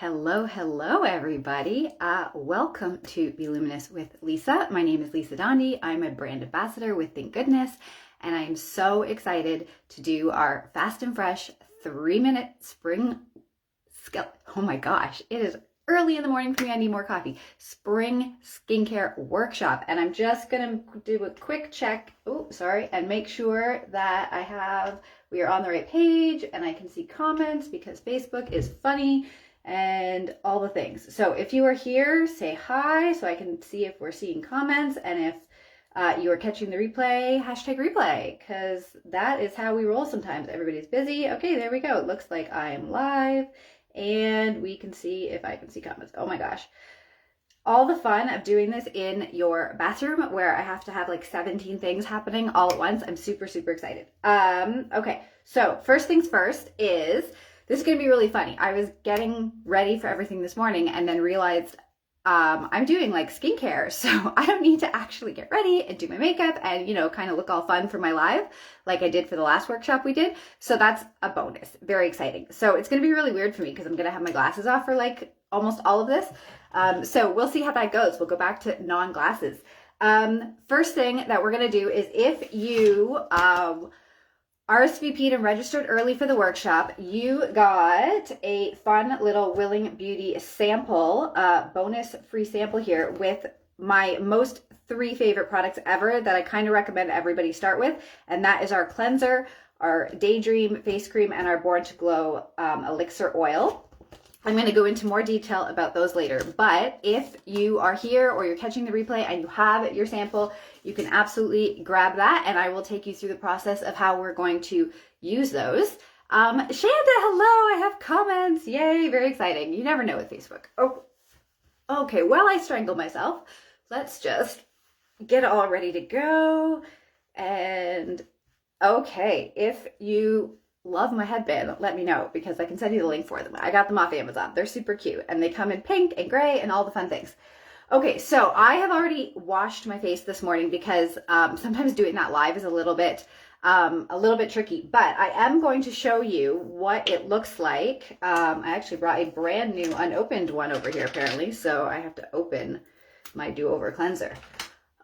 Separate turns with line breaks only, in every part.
Hello, everybody. Welcome to Be Luminous with Lisa. My name is Lisa Dondi. I'm a brand ambassador with Thank Goodness, and I'm so excited to do our Fast and Fresh 3-minute spring oh my gosh, it is early in the morning for me. I need more coffee. Spring skincare workshop. And I'm just going to do a quick check. Oh, sorry. And make sure that we are on the right page and I can see comments because Facebook is funny and all the things. So if you are here, say hi so I can see if we're seeing comments, and if you are catching the replay, hashtag replay, because that is how we roll sometimes. Everybody's busy. Okay, there we go. It looks like I'm live and we can see if I can see comments. Oh my gosh. All the fun of doing this in your bathroom where I have to have like 17 things happening all at once. I'm super excited. Okay, so first things first is, this is going to be really funny. I was getting ready for everything this morning and then realized I'm doing like skincare, so I don't need to actually get ready and do my makeup and, you know, kind of look all fun for my live like I did for the last workshop we did. So that's a bonus. Very exciting. So it's going to be really weird for me because I'm going to have my glasses off for like almost all of this. So we'll see how that goes. We'll go back to non-glasses. First thing that we're going to do is, if you RSVP'd and registered early for the workshop, you got a fun little Willing Beauty sample, bonus free sample here with my most 3 favorite products ever that I kind of recommend everybody start with. And that is our cleanser, our Daydream face cream, and our Born to Glow Elixir oil. I'm going to go into more detail about those later, but if you are here or you're catching the replay and you have your sample, you can absolutely grab that and I will take you through the process of how we're going to use those. Shanda, hello, I have comments. Yay, very exciting. You never know with Facebook. Oh, okay, well, I strangled myself. Let's just get all ready to go. And okay, if you love my headband, let me know because I can send you the link for them. I got them off Amazon. They're super cute and they come in pink and gray and all the fun things. Okay, so I have already washed my face this morning because sometimes doing that live is a little bit tricky, but I am going to show you what it looks like. I actually brought a brand new unopened one over here apparently, so I have to open my do-over cleanser.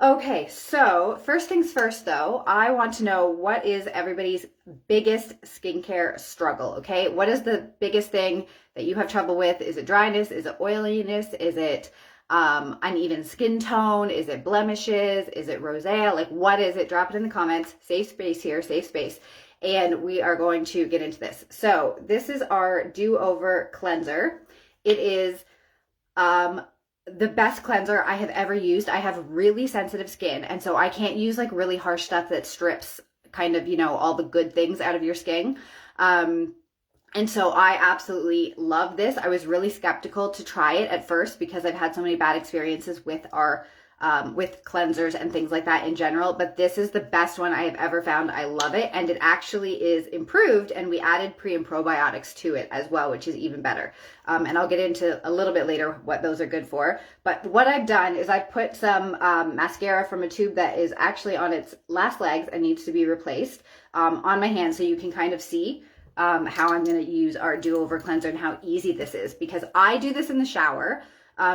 Okay, so first things first though, I want to know what is everybody's biggest skincare struggle, okay? What is the biggest thing that you have trouble with? Is it dryness? Is it oiliness? Is it uneven skin tone? Is it blemishes? Is it rosacea? Like, what is it? Drop it in the comments. Safe space here, safe space. And we are going to get into this. So this is our do-over cleanser. It is the best cleanser I have ever used. I have really sensitive skin, and so I can't use like really harsh stuff that strips kind of, you know, all the good things out of your skin. And so I absolutely love this. I was really skeptical to try it at first because I've had so many bad experiences with our with cleansers and things like that in general, but this is the best one I have ever found. I love it, and it actually is improved, and we added pre and probiotics to it as well, which is even better. And I'll get into a little bit later what those are good for. But what I've done is I put some mascara from a tube that is actually on its last legs and needs to be replaced on my hand, so you can kind of see how I'm going to use our do-over cleanser and how easy this is, because I do this in the shower.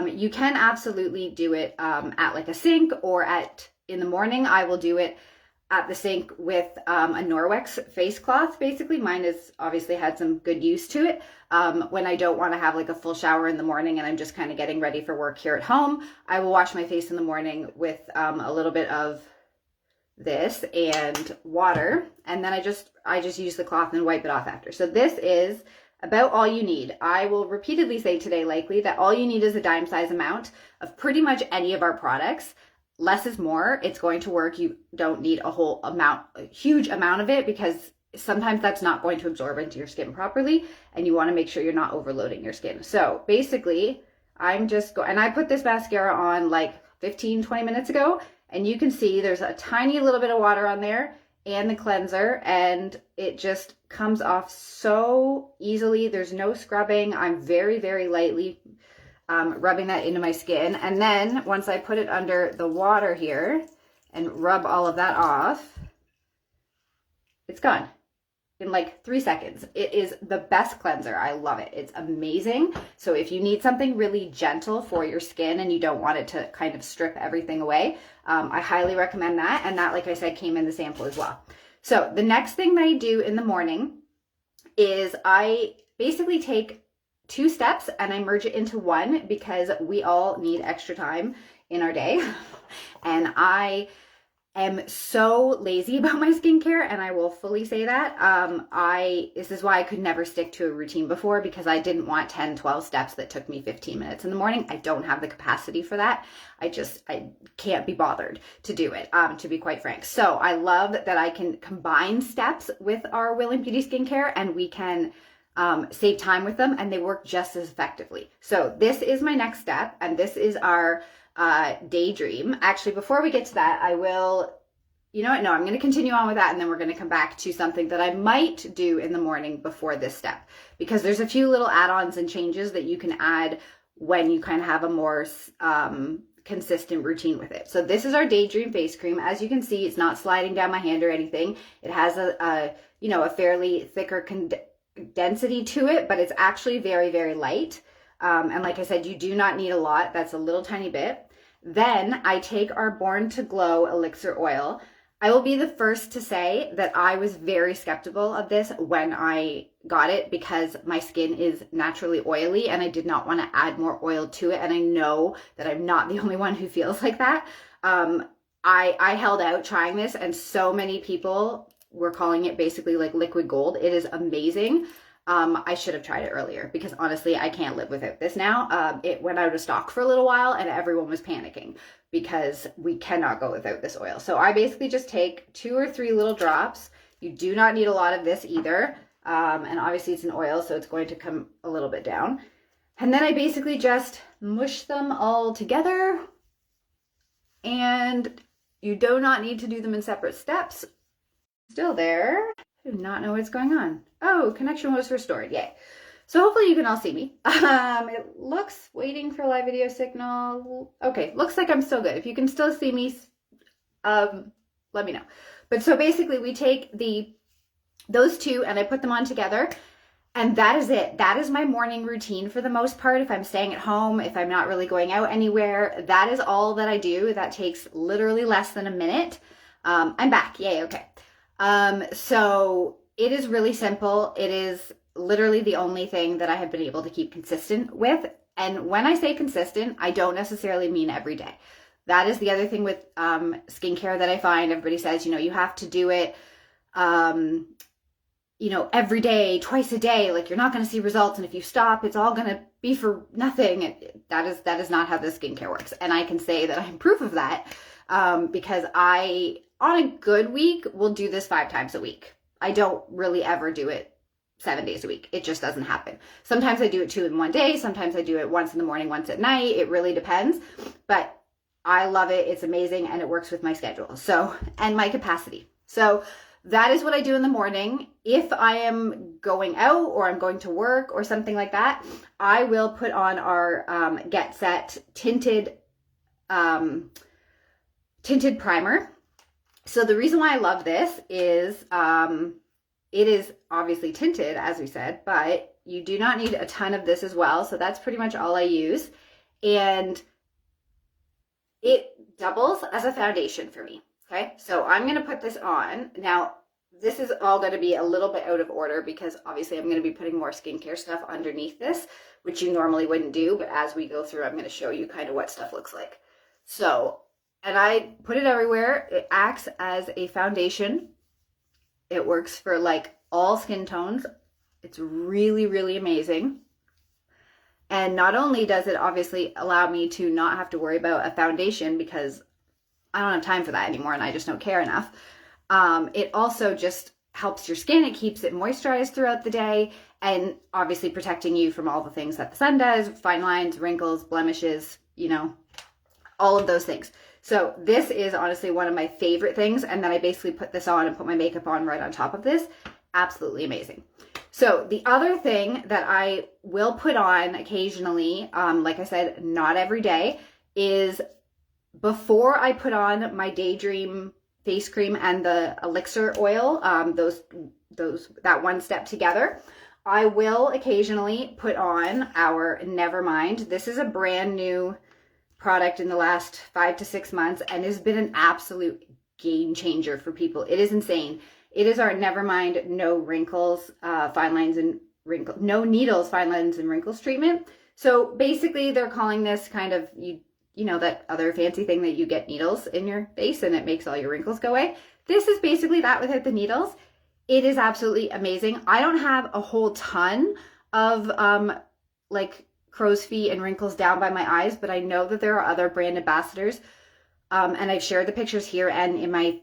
You can absolutely do it at like a sink, or in the morning. I will do it at the sink with a Norwex face cloth. Basically, mine has obviously had some good use to it. When I don't want to have like a full shower in the morning and I'm just kind of getting ready for work here at home, I will wash my face in the morning with a little bit of this and water, and then I just use the cloth and wipe it off after. So this is about all you need. I will repeatedly say today likely that all you need is a dime size amount of pretty much any of our products. Less is more. It's going to work. You don't need a huge amount of it, because sometimes that's not going to absorb into your skin properly, and you want to make sure you're not overloading your skin. So basically, and I put this mascara on like 15-20 minutes ago, and you can see there's a tiny little bit of water on there and the cleanser, and it just comes off so easily. There's no scrubbing. I'm very lightly rubbing that into my skin, and then once I put it under the water here and rub all of that off, it's gone. in like 3 seconds. It is the best cleanser. I love it. It's amazing. So if you need something really gentle for your skin and you don't want it to kind of strip everything away, I highly recommend that. And that, like I said, came in the sample as well. So the next thing that I do in the morning is I basically take 2 steps and I merge it into one, because we all need extra time in our day. And I am so lazy about my skincare, and I will fully say that. This is why I could never stick to a routine before, because I didn't want 10, 12 steps that took me 15 minutes in the morning. I don't have the capacity for that. I can't be bothered to do it, to be quite frank. So I love that I can combine steps with our Will and Beauty skincare, and we can save time with them, and they work just as effectively. So this is my next step, and this is our Daydream. Actually, before we get to that, I will, you know what? No, I'm going to continue on with that, and then we're going to come back to something that I might do in the morning before this step, because there's a few little add-ons and changes that you can add when you kind of have a more consistent routine with it. So this is our Daydream face cream. As you can see, it's not sliding down my hand or anything. It has a fairly thicker density to it, but it's actually very, very light. And like I said, you do not need a lot. That's a little tiny bit. Then I take our Born to Glow Elixir oil. I will be the first to say that I was very skeptical of this when I got it, because my skin is naturally oily and I did not want to add more oil to it. And I know that I'm not the only one who feels like that. I held out trying this, and so many people were calling it basically like liquid gold. It is amazing. I should have tried it earlier, because honestly, I can't live without this now. It went out of stock for a little while and everyone was panicking, because we cannot go without this oil. So I basically just take 2 or 3 little drops. You do not need a lot of this either. And obviously it's an oil, so it's going to come a little bit down. And then I basically just mush them all together, and you do not need to do them in separate steps. Still there. I do not know what's going on. Oh, connection was restored. Yay. So hopefully you can all see me. It looks waiting for live video signal. Okay, looks like I'm still good. If you can still see me, let me know. But so basically we take those 2 and I put them on together, and that is it. That is my morning routine for the most part. If I'm staying at home, if I'm not really going out anywhere, that is all that I do. That takes literally less than a minute. I'm back. Yay. Okay. So it is really simple. It is literally the only thing that I have been able to keep consistent with. And when I say consistent, I don't necessarily mean every day. That is the other thing with skincare that I find. Everybody says, you have to do it, every day, twice a day, like you're not going to see results. And if you stop, it's all going to be for nothing. That is not how this skincare works. And I can say that I'm proof of that, because I, on a good week, will do this 5 times a week. I don't really ever do it 7 days a week. It just doesn't happen. Sometimes I do it 2 in one day. Sometimes I do it once in the morning, once at night. It really depends. But I love it. It's amazing. And it works with my schedule. So, and my capacity. So that is what I do in the morning. If I am going out or I'm going to work or something like that, I will put on our Get Set tinted primer. So the reason why I love this is it is obviously tinted, as we said, but you do not need a ton of this as well. So that's pretty much all I use. And it doubles as a foundation for me. Okay, so I'm going to put this on. Now, this is all going to be a little bit out of order, because obviously I'm going to be putting more skincare stuff underneath this, which you normally wouldn't do. But as we go through, I'm going to show you kind of what stuff looks like. So, and I put it everywhere. It acts as a foundation. It works for like all skin tones. It's really, really amazing. And not only does it obviously allow me to not have to worry about a foundation, because I don't have time for that anymore and I just don't care enough. It also just helps your skin. It keeps it moisturized throughout the day, and obviously protecting you from all the things that the sun does, fine lines, wrinkles, blemishes, all of those things. So this is honestly one of my favorite things. And then I basically put this on and put my makeup on right on top of this. Absolutely amazing. So the other thing that I will put on occasionally, like I said, not every day, is before I put on my Daydream face cream and the Elixir oil, that one step together. I will occasionally put on our Nevermind. This is a brand new product in the last 5 to 6 months and has been an absolute game changer for people. It is insane. It is our Nevermind No Wrinkles, Fine Lines and Wrinkles, No Needles, Fine Lines and Wrinkles treatment. So basically they're calling this kind of, you know, that other fancy thing that you get needles in your face and it makes all your wrinkles go away. This is basically that without the needles. It is absolutely amazing. I don't have a whole ton of like crow's feet and wrinkles down by my eyes, but I know that there are other brand ambassadors. And I've shared the pictures here and in my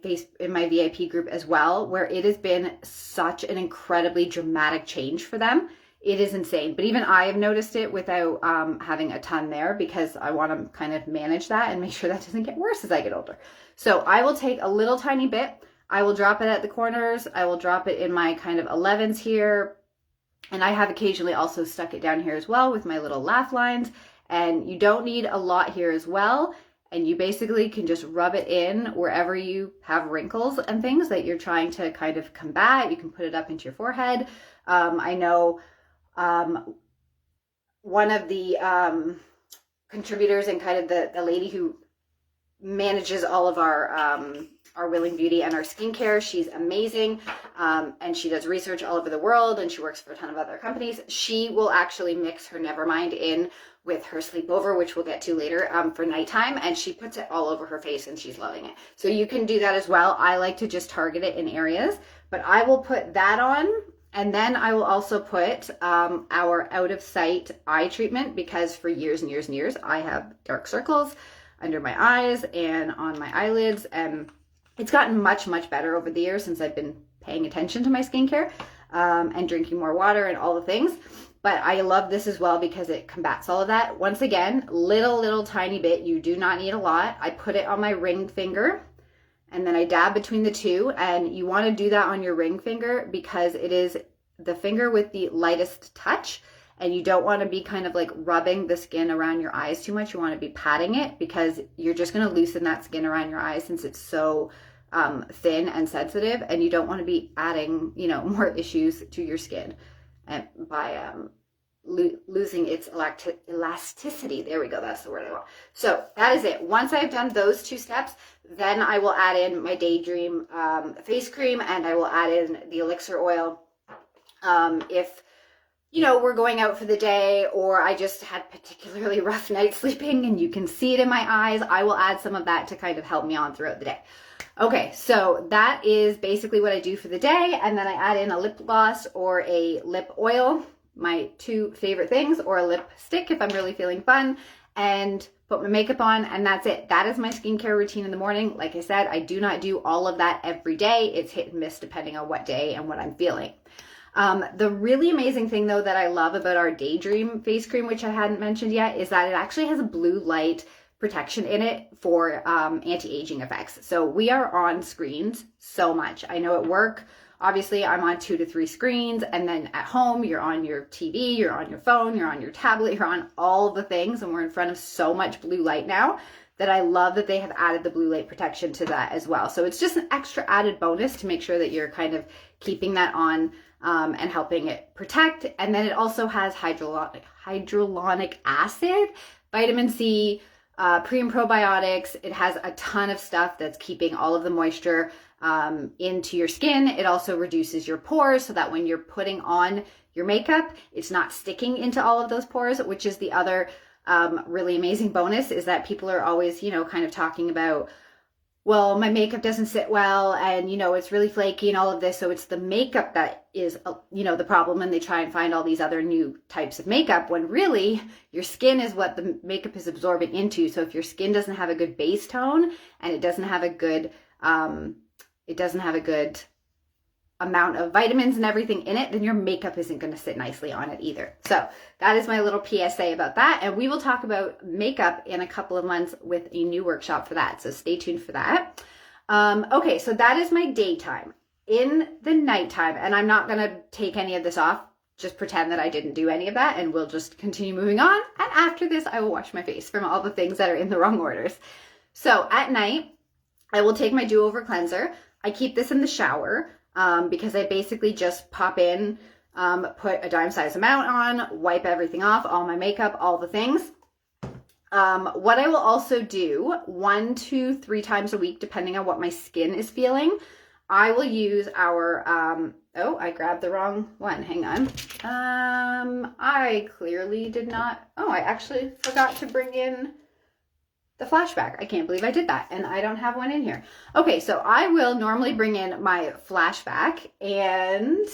VIP group as well, where it has been such an incredibly dramatic change for them. It is insane. But even I have noticed it without having a ton there, because I want to kind of manage that and make sure that doesn't get worse as I get older. So I will take a little tiny bit. I will drop it at the corners. I will drop it in my kind of 11s here. And I have occasionally also stuck it down here as well with my little laugh lines. And you don't need a lot here as well. And you basically can just rub it in wherever you have wrinkles and things that you're trying to kind of combat. You can put it up into your forehead. I know one of the contributors and kind of the lady who manages all of our Willing Beauty and our skincare. She's amazing. And she does research all over the world and she works for a ton of other companies. She will actually mix her Nevermind in with her sleepover, which we'll get to later, for nighttime. And she puts it all over her face and she's loving it. So you can do that as well. I like to just target it in areas, but I will put that on. And then I will also put our Out of Sight eye treatment, because for years and years and years, I have dark circles under my eyes and on my eyelids. And it's gotten much, much better over the years since I've been paying attention to my skincare and drinking more water and all the things. But I love this as well because it combats all of that. Once again, little tiny bit. You do not need a lot. I put it on my ring finger and then I dab between the two. And you want to do that on your ring finger because it is the finger with the lightest touch. And you don't want to be kind of like rubbing the skin around your eyes too much. You want to be patting it because you're just going to loosen that skin around your eyes since it's so thin and sensitive. And you don't want to be adding, you know, more issues to your skin by losing its elasticity. There we go. That's the word I want. So that is it. Once I've done those two steps, then I will add in my Daydream face cream and I will add in the Elixir oil. If, you know, we're going out for the day or I just had particularly rough night sleeping and you can see it in my eyes, I will add some of that to kind of help me on throughout the day. Okay, so that is basically what I do for the day. And then I add in a lip gloss or a lip oil, my two favorite things, or a lipstick if I'm really feeling fun, and put my makeup on, and that's it. That is my skincare routine in the morning. Like I said, I do not do all of that every day. It's hit and miss depending on what day and what I'm feeling. The really amazing thing though that I love about our Daydream face cream, which I hadn't mentioned yet, is that it actually has a blue light protection in it for anti-aging effects. So we are on screens so much. I know at work, obviously I'm on 2 to 3 screens, and then at home you're on your TV, you're on your phone, you're on your tablet, you're on all the things, and we're in front of so much blue light now that I love that they have added the blue light protection to that as well. So it's just an extra added bonus to make sure that you're kind of keeping that on and helping it protect. And then it also has hyaluronic acid, vitamin C, pre and probiotics. It has a ton of stuff that's keeping all of the moisture into your skin. It also reduces your pores so that when you're putting on your makeup, it's not sticking into all of those pores, which is the other really amazing bonus, is that people are always, you know, kind of talking about, well, my makeup doesn't sit well and, you know, it's really flaky and all of this. So it's the makeup that is, you know, the problem. And they try and find all these other new types of makeup when really your skin is what the makeup is absorbing into. So if your skin doesn't have a good base tone and it doesn't have a good amount of vitamins and everything in it, then your makeup isn't going to sit nicely on it either. So that is my little PSA about that. And we will talk about makeup in a couple of months with a new workshop for that. So stay tuned for that. Okay, so that is my daytime. In the nighttime, and I'm not going to take any of this off, just pretend that I didn't do any of that, and we'll just continue moving on. And after this, I will wash my face from all the things that are in the wrong orders. So at night, I will take my do-over cleanser. I keep this in the shower because I basically just pop in, put a dime size amount on, wipe everything off, all my makeup, all the things. What I will also do 1 to 3 times a week, depending on what my skin is feeling, I will use our, oh, I grabbed the wrong one. Hang on. I clearly did not, oh, I actually forgot to bring in the flashback. I can't believe I did that, and I don't have one in here. Okay, so I will normally bring in my flashback, and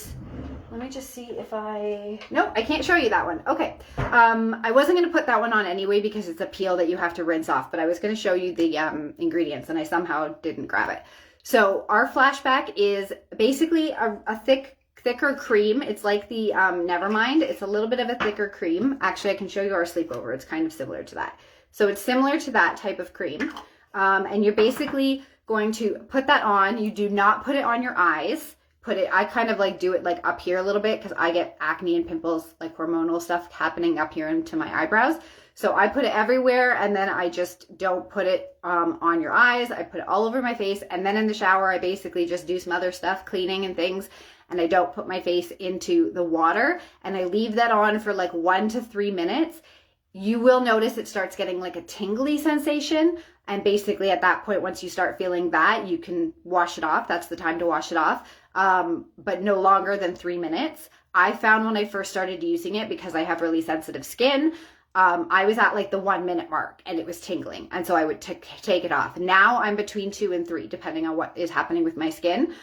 let me just see if nope, I can't show you that one. Okay, I wasn't going to put that one on anyway because it's a peel that you have to rinse off, but I was going to show you the ingredients, and I somehow didn't grab it. So our flashback is basically a thicker cream. It's like the Nevermind. It's a little bit of a thicker cream. Actually, I can show you our sleepover. It's kind of similar to that. So it's similar to that type of cream. And you're basically going to put that on. You do not put it on your eyes. I kind of like do it like up here a little bit because I get acne and pimples, like hormonal stuff happening up here into my eyebrows. So I put it everywhere, and then I just don't put it on your eyes. I put it all over my face, and then in the shower, I basically just do some other stuff, cleaning and things, and I don't put my face into the water, and I leave that on for like 1 to 3 minutes. You will notice it starts getting like a tingly sensation. And basically at that point, once you start feeling that, you can wash it off. That's the time to wash it off. But no longer than 3 minutes. I found when I first started using it, because I have really sensitive skin, I was at like the 1 minute mark and it was tingling. And so I would take it off. Now I'm between 2 and 3, depending on what is happening with my skin.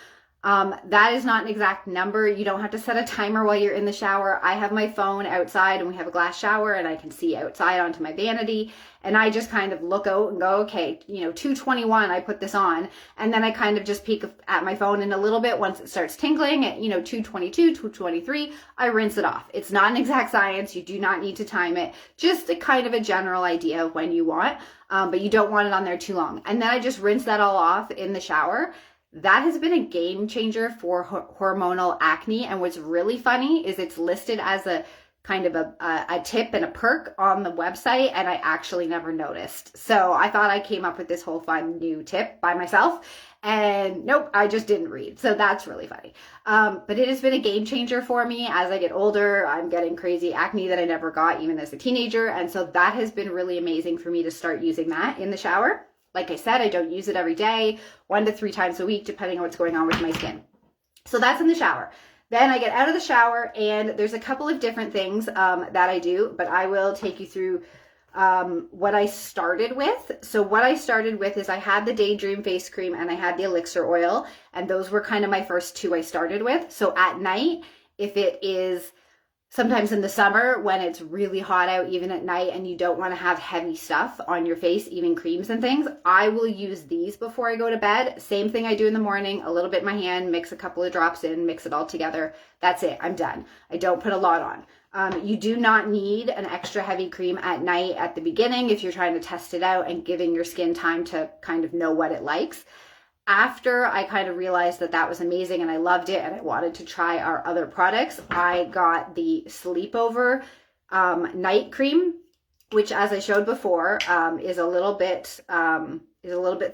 That is not an exact number. You don't have to set a timer while you're in the shower. I have my phone outside and we have a glass shower and I can see outside onto my vanity, and I just kind of look out and go, okay, 2:21, I put this on. And then I kind of just peek at my phone in a little bit. Once it starts tingling at, 2:22, 2:23, I rinse it off. It's not an exact science. You do not need to time it. Just a kind of a general idea of when you want, but you don't want it on there too long. And then I just rinse that all off in the shower. That has been a game changer for hormonal acne. And what's really funny is it's listed as a kind of a tip and a perk on the website, and I actually never noticed. So I thought I came up with this whole fun new tip by myself, and nope, I just didn't read. So that's really funny. But it has been a game changer for me. As I get older, I'm getting crazy acne that I never got even as a teenager. And so that has been really amazing for me to start using that in the shower. Like I said, I don't use it every day, 1 to 3 times a week, depending on what's going on with my skin. So that's in the shower. Then I get out of the shower, and there's a couple of different things that I do, but I will take you through what I started with. So what I started with is I had the Daydream face cream and I had the Elixir oil, and those were kind of my first 2 I started with. So at night, if it is sometimes in the summer when it's really hot out, even at night, and you don't want to have heavy stuff on your face, even creams and things, I will use these before I go to bed. Same thing I do in the morning, a little bit in my hand, mix a couple of drops in, mix it all together. That's it, I'm done. I don't put a lot on. You do not need an extra heavy cream at night at the beginning if you're trying to test it out and giving your skin time to kind of know what it likes. After I kind of realized that that was amazing and I loved it and I wanted to try our other products, I got the Sleepover night cream, which, as I showed before, is a little bit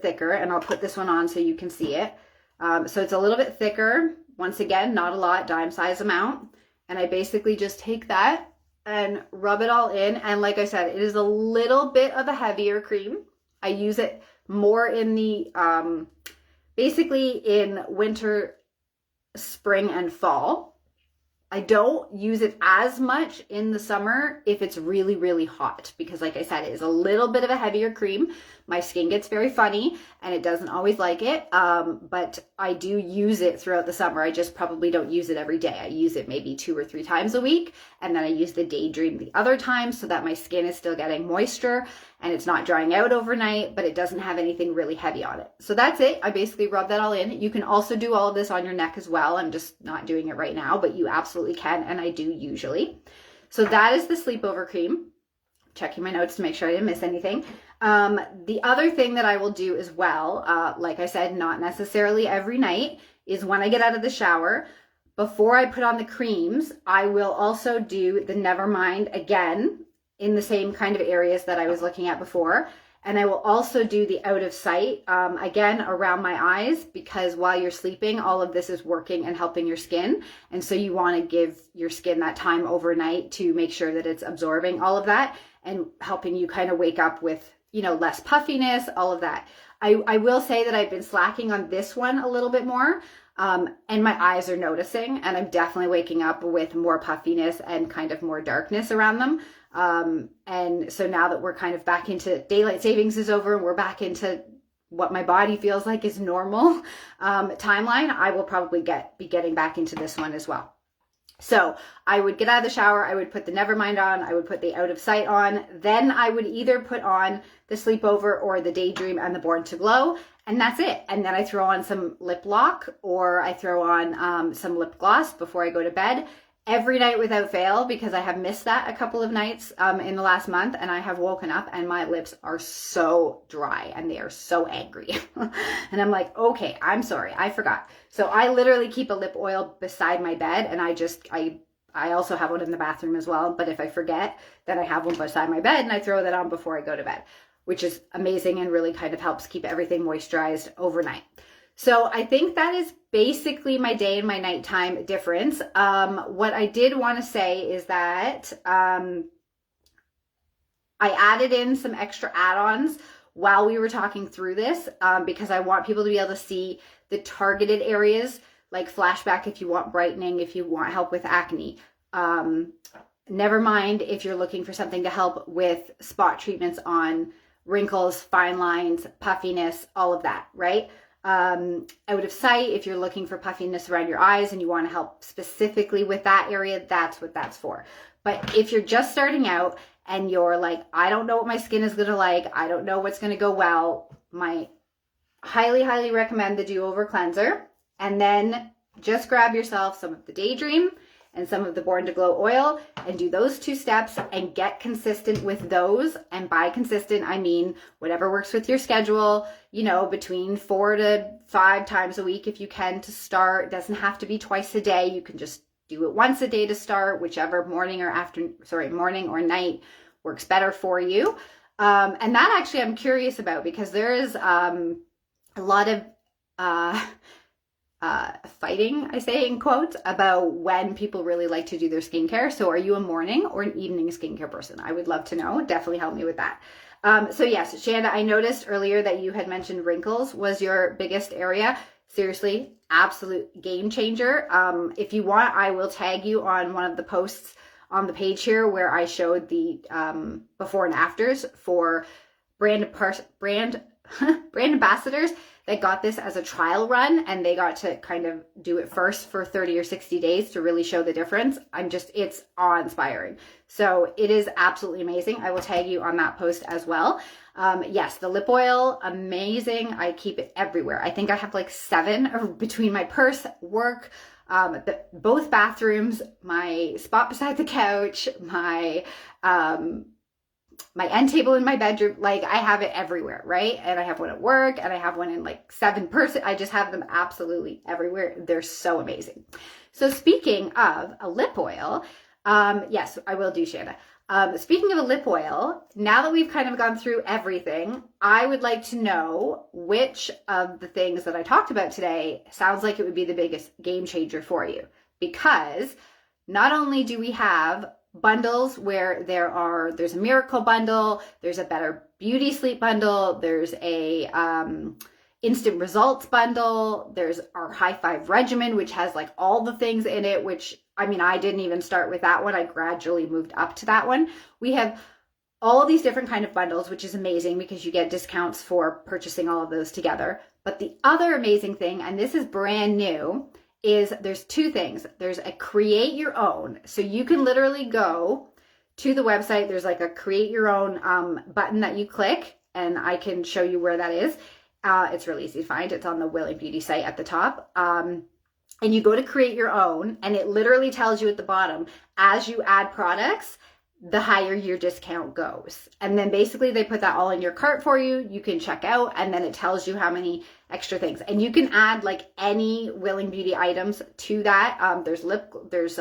thicker, and I'll put this one on so you can see it. So it's a little bit thicker. Once again, not a lot, dime size amount, and I basically just take that and rub it all in. And like I said, it is a little bit of a heavier cream. I use it more in the basically in winter, spring, and fall. I don't use it as much in the summer if it's really, really hot, because like I said, it is a little bit of a heavier cream. My skin gets very funny and it doesn't always like it, but I do use it throughout the summer. I just probably don't use it every day. I use it maybe 2 or 3 times a week, and then I use the Daydream the other times so that my skin is still getting moisture and it's not drying out overnight, but it doesn't have anything really heavy on it. So that's it. I basically rub that all in. You can also do all of this on your neck as well. I'm just not doing it right now, but you absolutely can, and I do usually. So that is the Sleepover cream. Checking my notes to make sure I didn't miss anything. The other thing that I will do as well, like I said, not necessarily every night, is when I get out of the shower, before I put on the creams, I will also do the Nevermind again in the same kind of areas that I was looking at before. And I will also do the out of sight, again, around my eyes, because while you're sleeping, all of this is working and helping your skin. And so you want to give your skin that time overnight to make sure that it's absorbing all of that and helping you kind of wake up with, you know, less puffiness, all of that. I will say that I've been slacking on this one a little bit more, and my eyes are noticing, and I'm definitely waking up with more puffiness and kind of more darkness around them. And so now that we're kind of back into daylight savings is over and we're back into what my body feels like is normal timeline, I will probably be getting back into this one as well. So I would get out of the shower, I would put the Nevermind on, I would put the Out of Sight on, then I would either put on the Sleepover or the Daydream and the Born to Glow, and that's it. And then I throw on some lip lock, or I throw on some lip gloss before I go to bed. Every night without fail, because I have missed that a couple of nights in the last month, and I have woken up and my lips are so dry and they are so angry. And I'm like, okay, I'm sorry, I forgot. So I literally keep a lip oil beside my bed, and I also have one in the bathroom as well, but if I forget, then I have one beside my bed and I throw that on before I go to bed, which is amazing and really kind of helps keep everything moisturized overnight. So I think that is basically my day and my nighttime difference. What I did want to say is that I added in some extra add-ons while we were talking through this, because I want people to be able to see the targeted areas, like flashback if you want brightening, if you want help with acne. Never mind if you're looking for something to help with spot treatments on wrinkles, fine lines, puffiness, all of that, right? Out of sight, if you're looking for puffiness around your eyes and you want to help specifically with that area, that's what that's for. But if you're just starting out and you're like, I don't know what my skin is going to like, I don't know what's going to go well, highly recommend the Do-Over Cleanser. And then just grab yourself some of the Daydream and some of the Born to Glow oil and do those 2 steps and get consistent with those. And by consistent, I mean whatever works with your schedule, you know, between 4 to 5 times a week if you can to start. It doesn't have to be twice a day. You can just do it once a day to start, whichever morning or night works better for you. And that actually I'm curious about, because there is a lot of fighting, I say in quotes, about when people really like to do their skincare. So are you a morning or an evening skincare person? I would love to know. Definitely help me with that. So yes, Shanda, I noticed earlier that you had mentioned wrinkles was your biggest area. Seriously, absolute game changer. If you want, I will tag you on one of the posts on the page here where I showed the before and afters for brand ambassadors that got this as a trial run, and they got to kind of do it first for 30 or 60 days to really show the difference. It's awe-inspiring. So it is absolutely amazing. I will tag you on that post as well. Yes, the lip oil, amazing. I keep it everywhere. I think I have like 7 between my purse, work, both bathrooms, my spot beside the couch, my end table in my bedroom. Like, I have it everywhere, right? And I have one at work, and I have one in like 7 person. I just have them absolutely everywhere. They're so amazing. So speaking of a lip oil, yes, I will do, Shanda. Speaking of a lip oil, now that we've kind of gone through everything, I would like to know which of the things that I talked about today sounds like it would be the biggest game changer for you. Because not only do we have bundles where there's a miracle bundle, there's a better beauty sleep bundle, there's a instant results bundle, there's our high 5 regimen, which has like all the things in it, which I mean, I didn't even start with that one. I gradually moved up to that one. We have all these different kind of bundles, which is amazing because you get discounts for purchasing all of those together. But the other amazing thing, and this is brand new, is there's 2 things. There's a create your own. So you can literally go to the website. There's like a create your own button that you click, and I can show you where that is. It's really easy to find. It's on the Willing Beauty site at the top. And you go to create your own, and it literally tells you at the bottom, as you add products, the higher your discount goes. And then basically they put that all in your cart for you. You can check out, and then it tells you how many extra things. And you can add like any Willing Beauty items to that. There's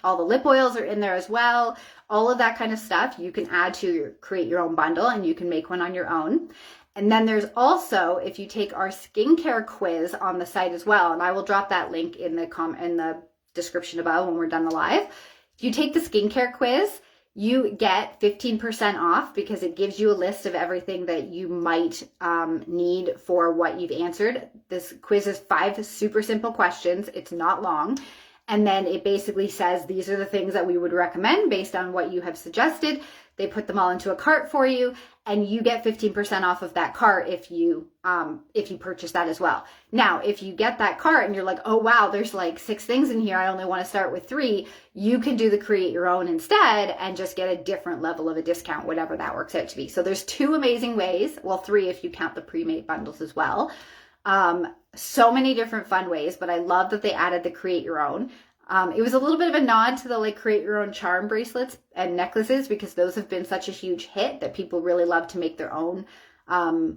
all the lip oils are in there as well. All of that kind of stuff you can add to create your own bundle, and you can make one on your own. And then there's also, if you take our skincare quiz on the site as well, and I will drop that link in the description above when we're done the live. If you take the skincare quiz, you get 15% off because it gives you a list of everything that you might need for what you've answered. This quiz is 5 super simple questions. It's not long. And then it basically says, these are the things that we would recommend based on what you have suggested. They put them all into a cart for you, and you get 15% off of that cart if you purchase that as well. Now, if you get that cart and you're like, oh wow, there's like 6 things in here, I only want to start with 3, you can do the create your own instead and just get a different level of a discount, whatever that works out to be. So there's 2 amazing ways, well 3 if you count the pre-made bundles as well. So many different fun ways, but I love that they added the create your own. It was a little bit of a nod to the like create your own charm bracelets and necklaces, because those have been such a huge hit that people really love to make their own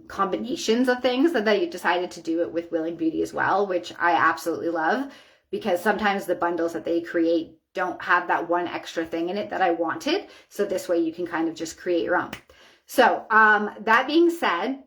combinations of things, that they decided to do it with Willing Beauty as well, which I absolutely love, because sometimes the bundles that they create don't have that one extra thing in it that I wanted. So this way you can kind of just create your own. So that being said,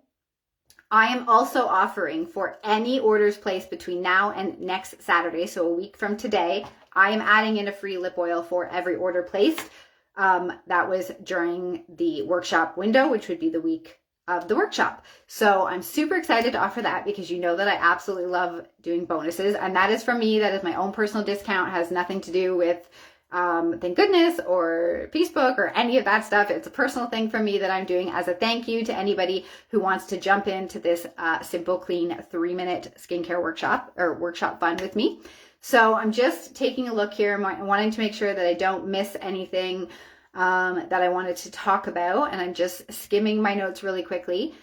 I am also offering for any orders placed between now and next Saturday, so a week from today, I am adding in a free lip oil for every order placed. That was during the workshop window, which would be the week of the workshop. So I'm super excited to offer that, because you know that I absolutely love doing bonuses, and that is from me. That is my own personal discount, has nothing to do with Thank Goodness or Facebook or any of that stuff. It's a personal thing for me that I'm doing as a thank you to anybody who wants to jump into this simple, clean 3-minute skincare workshop or workshop fun with me. So I'm just taking a look here, wanting to make sure that I don't miss anything that I wanted to talk about. And I'm just skimming my notes really quickly.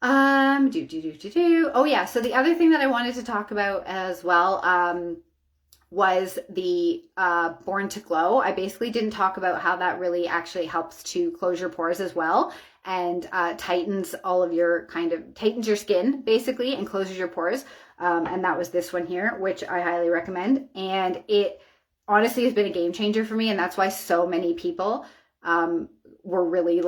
Oh yeah. So the other thing that I wanted to talk about as well, was the Born to Glow. I basically didn't talk about how that really actually helps to close your pores as well, and tightens tightens your skin basically and closes your pores. And that was this one here, which I highly recommend. And it honestly has been a game changer for me. And that's why so many people were really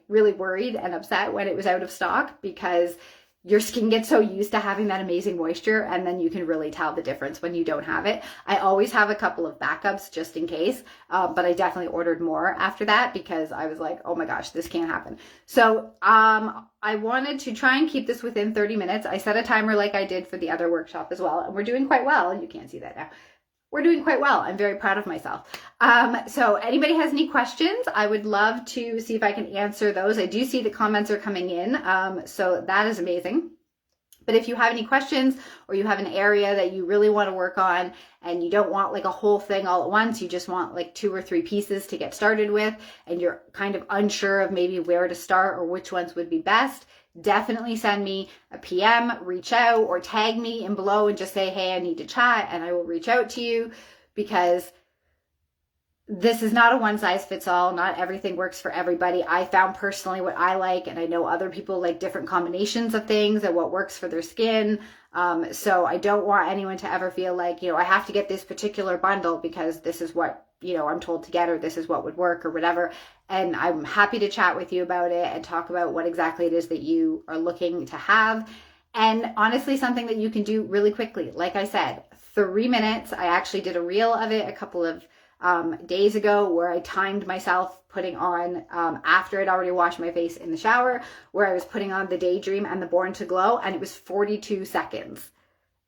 really worried and upset when it was out of stock, because your skin gets so used to having that amazing moisture, and then you can really tell the difference when you don't have it. I always have a couple of backups just in case, but I definitely ordered more after that, because I was like, oh my gosh, this can't happen. So I wanted to try and keep this within 30 minutes. I set a timer like I did for the other workshop as well, and we're doing quite well. You can't see that now. We're doing quite well. I'm very proud of myself. So anybody has any questions, I would love to see if I can answer those. I do see the comments are coming in, so that is amazing. But if you have any questions, or you have an area that you really want to work on and you don't want like a whole thing all at once, you just want like 2 or 3 pieces to get started with, and you're kind of unsure of maybe where to start or which ones would be best, definitely send me a PM, reach out, or tag me in below and just say, hey, I need to chat, and I will reach out to you, because this is not a one size fits all. Not everything works for everybody. I found personally what I like, and I know other people like different combinations of things and what works for their skin. So I don't want anyone to ever feel like, I have to get this particular bundle because this is what, I'm told to get, or this is what would work or whatever. And I'm happy to chat with you about it and talk about what exactly it is that you are looking to have. And honestly, something that you can do really quickly. Like I said, 3 minutes. I actually did a reel of it a couple of days ago, where I timed myself putting on, after I'd already washed my face in the shower, where I was putting on the Daydream and the Born to Glow, and it was 42 seconds.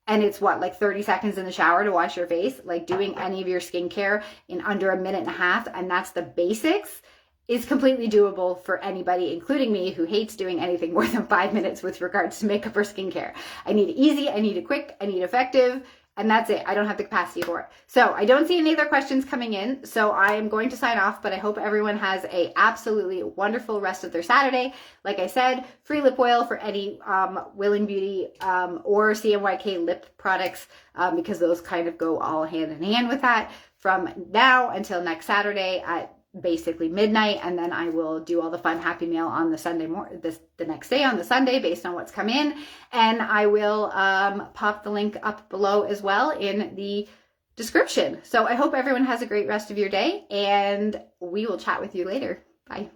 And it's like 30 seconds in the shower to wash your face. Like doing any of your skincare in under 1.5 minutes, and that's the basics, is completely doable for anybody, including me, who hates doing anything more than 5 minutes with regards to makeup or skincare. I need it easy, I need it quick, I need effective, and that's it. I don't have the capacity for it. So I don't see any other questions coming in. So I am going to sign off, but I hope everyone has a absolutely wonderful rest of their Saturday. Like I said, free lip oil for any Willing Beauty or CMYK lip products, because those kind of go all hand in hand with that, from now until next Saturday at basically midnight, and then I will do all the fun happy mail on the Sunday the next day on the Sunday based on what's come in, and I will pop the link up below as well in the description. So I hope everyone has a great rest of your day, and we will chat with you later. Bye.